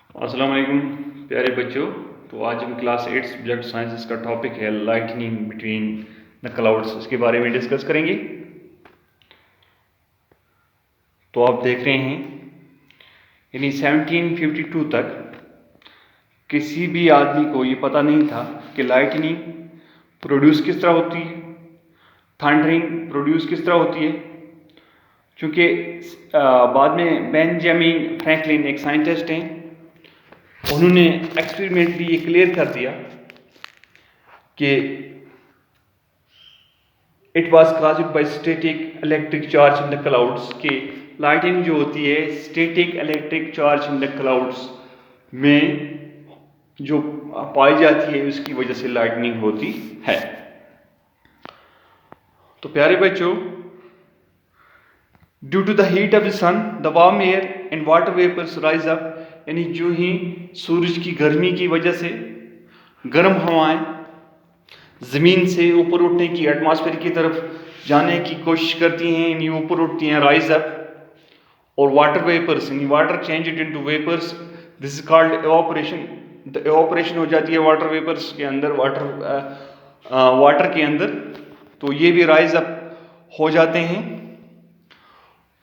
अस्सलाम वालेकुम प्यारे बच्चों। तो आज हम क्लास 8 सब्जेक्ट साइंस का टॉपिक है लाइटनिंग बिटवीन द क्लाउड्स, इसके बारे में डिस्कस करेंगे। तो आप देख रहे हैं यानी 1752 तक किसी भी आदमी को ये पता नहीं था कि लाइटनिंग प्रोड्यूस किस तरह होती है, थंडरिंग प्रोड्यूस किस तरह होती है। चूँकि बाद में बेंजामिन फ्रैंकलिन एक साइंटिस्ट हैं, उन्होंने एक्सपेरिमेंटली ये क्लियर कर दिया कि it was caused by static electric charge in the clouds, कि लाइटनिंग जो होती है static electric charge in the clouds में जो पाई जाती है उसकी वजह से लाइटनिंग होती है। तो प्यारे बच्चों, due to the heat of the sun the warm air and water vapours rise up, यानी जो ही सूरज की गर्मी की वजह से गर्म हवाएं ज़मीन से ऊपर उठने की, एटमॉस्फेयर की तरफ जाने की कोशिश करती हैं, यानी ऊपर उठती हैं, राइज अप। और वाटर वेपर्स यानी water change it into vapours, this is called evaporation. The evaporation हो जाती है वाटर वेपर्स के अंदर, वाटर के अंदर, तो ये भी राइज अप हो जाते हैं।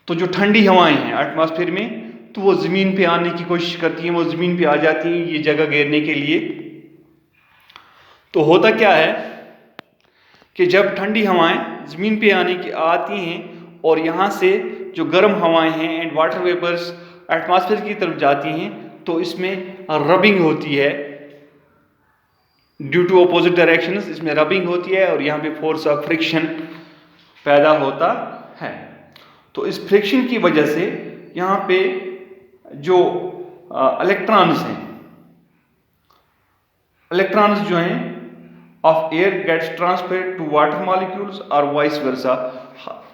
तो जो ठंडी हवाएं हैं एटमॉस्फेयर में, तो वो ज़मीन पे आने की कोशिश करती हैं, वो ज़मीन पे आ जाती हैं ये जगह घेरने के लिए। तो होता क्या है कि जब ठंडी हवाएं ज़मीन पे आती हैं और यहाँ से जो गर्म हवाएं हैं एंड वाटर वेपर्स एटमॉस्फेयर की तरफ जाती हैं, तो इसमें रबिंग होती है ड्यू टू अपोजिट डायरेक्शंस, इसमें रबिंग होती है और यहाँ पे फोर्स ऑफ फ्रिक्शन पैदा होता है। तो इस फ्रिक्शन की वजह से यहाँ पे जो इलेक्ट्रॉन्स जो हैं of air gets transferred to water molecules और वाइस वर्सा।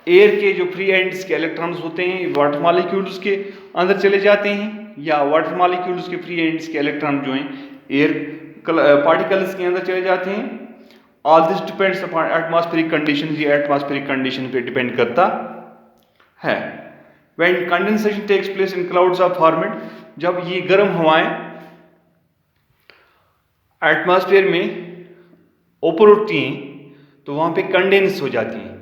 एयर के जो फ्री एंड्स के इलेक्ट्रॉन्स होते हैं वाटर मॉलिक्यूल्स के अंदर चले जाते हैं, या वाटर मॉलिक्यूल्स के फ्री एंड्स के इलेक्ट्रॉन जो हैं एयर पार्टिकल्स के अंदर चले जाते हैं। All this depends upon atmospheric condition, ये एटमॉस्फेरिक कंडीशन पे डिपेंड करता है। When condensation takes place in clouds are formed, जब ये गर्म हवाएं एटमॉस्फेयर में ऊपर उठती हैं तो वहां पे कंडेंस हो जाती हैं,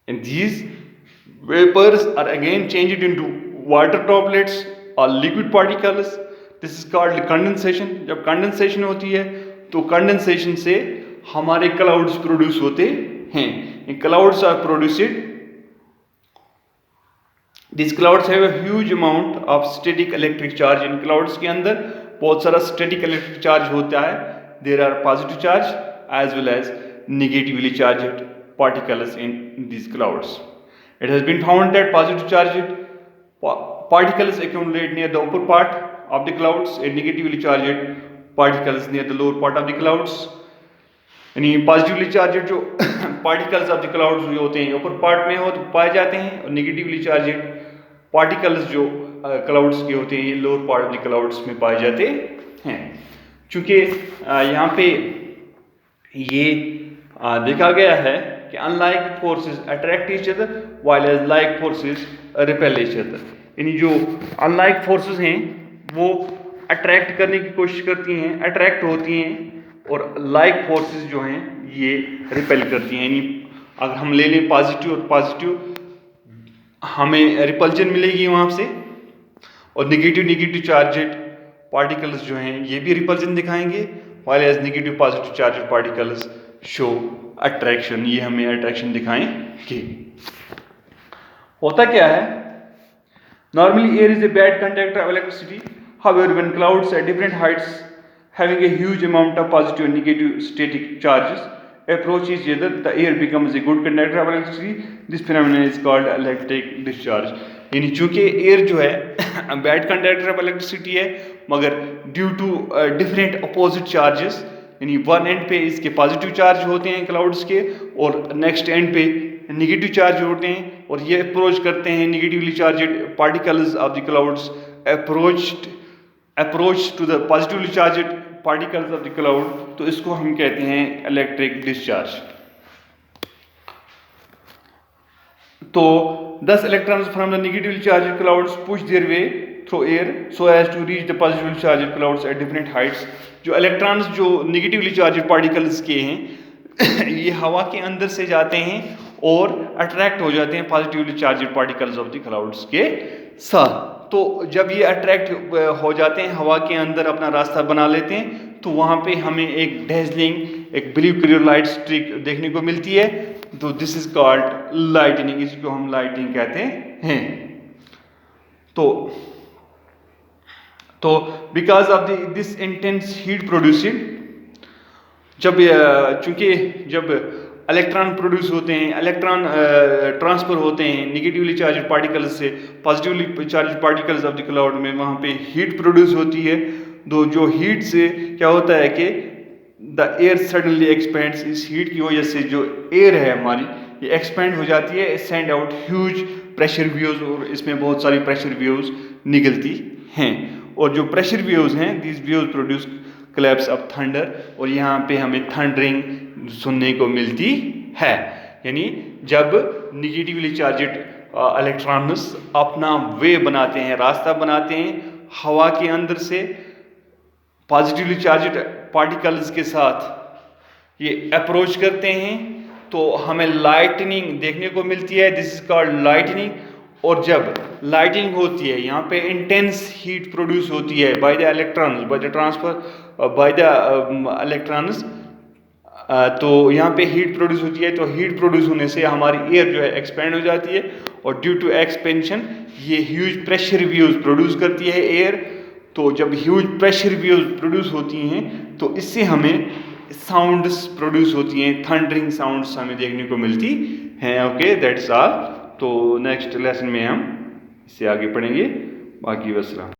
and these vapors are again changed into water droplets or liquid particles. This is called condensation. जब कंडेंसेशन होती है तो कंडेंसेशन से हमारे क्लाउड्स प्रोड्यूस होते हैं। Clouds are produced, These clouds have a huge amount of static electric charge. In clouds के अंदर बहुत सारा static electric charge होता है। There are positive charge as well as negatively charged particles in these clouds. It has been found that positive charged particles accumulate near the upper part of the clouds and negatively charged particles near the lower part of the clouds. यानी positively charged जो particles of the clouds जो होते हैं ऊपर part में हो तो पाए जाते हैं, और नेगेटिवली चार्जेड पार्टिकल्स जो क्लाउड्स के होते हैं ये lower part of the clouds में पाए जाते हैं। चूँकि यहाँ पे ये देखा गया है कि unlike forces attract each other while as like forces repel each other, यानी जो अनलाइक फोर्सेस हैं वो अट्रैक्ट करने की कोशिश करती हैं, अट्रैक्ट होती हैं, और लाइक फोर्सेस जो हैं ये रिपेल करती हैं। यानी अगर हम ले लें पॉजिटिव और पॉजिटिव, हमें रिपल्जन मिलेगी वहाँ से, और नेगेटिव चार्जेड पार्टिकल्स जो हैं ये भी रिपल्जन दिखाएंगे, while as negative positive charged particles show attraction, ये हमें अट्रैक्शन दिखाएंगे। होता क्या है, normally air is a bad conductor of electricity, however when clouds at different heights having a huge amount of positive and negative static charges approach each other, the air becomes a good conductor of electricity. This phenomenon is called electric discharge. यानी चूंकि air जो है bad conductor of electricity है, मगर due to different opposite charges, यानी one end पे इसके positive charge होते हैं क्लाउड्स के, और नेक्स्ट एंड पे नेगेटिव चार्ज होते हैं, और ये अप्रोच करते हैं negatively charged particles of the clouds approach to the positively charged particles of the cloud, तो इसको हम कहते हैं इलेक्ट्रिक डिस्चार्ज। तो 10 electrons from the negatively charged clouds push their way through air so as to reach the positively charged clouds at different heights. जो electrons जो negatively charged particles के हैं ये हवा के अंदर से जाते हैं और अट्रैक्ट हो जाते हैं positively charged particles of the clouds के साथ। तो जब ये अट्रैक्ट हो जाते हैं हवा के अंदर अपना रास्ता बना लेते हैं तो वहाँ पे हमें एक डेजलिंग एक ब्लू कलर लाइट स्ट्रिक देखने को मिलती है। तो दिस इज कॉल्ड लाइटनिंग, इसको हम लाइटनिंग कहते हैं। तो because of this intense heat producing, चूंकि जब इलेक्ट्रॉन प्रोड्यूस होते हैं, इलेक्ट्रॉन ट्रांसफर होते हैं नेगेटिवली चार्जड पार्टिकल्स से positively charged particles of the cloud में, वहाँ पे हीट प्रोड्यूस होती है। तो जो हीट से क्या होता है कि द एयर सडनली एक्सपेंड्स, इस हीट की वजह से जो एयर है हमारी ये एक्सपेंड हो जाती है, send out huge pressure waves, और इसमें बहुत सारी प्रेशर वेव्स निकलती हैं। और जो प्रेशर वेव्स हैं these waves produce claps of thunder, और यहाँ पे हमें थंडरिंग सुनने को मिलती है। यानी जब निगेटिवली चार्जड इलेक्ट्रॉन्स अपना वे बनाते हैं, रास्ता बनाते हैं हवा के अंदर से पॉजिटिवली चार्जड पार्टिकल्स के साथ ये अप्रोच करते हैं तो हमें लाइटनिंग देखने को मिलती है। This is called lightning. और जब लाइटनिंग होती है यहाँ पे इंटेंस हीट प्रोड्यूस होती है by the electrons, by the transfer by the electrons. तो यहाँ पे हीट प्रोड्यूस होती है, तो हीट प्रोड्यूस होने से हमारी एयर जो है एक्सपेंड हो जाती है, और ड्यू टू एक्सपेंशन ये ह्यूज प्रेशर वेव्स प्रोड्यूस करती है एयर। तो जब ह्यूज प्रेशर वेव्स प्रोड्यूस होती हैं तो इससे हमें साउंड्स प्रोड्यूस होती हैं, थंडरिंग साउंड्स हमें देखने को मिलती हैं। Okay, that's all. तो नेक्स्ट लेसन में हम इससे आगे पढ़ेंगे। बाकी वसलाम।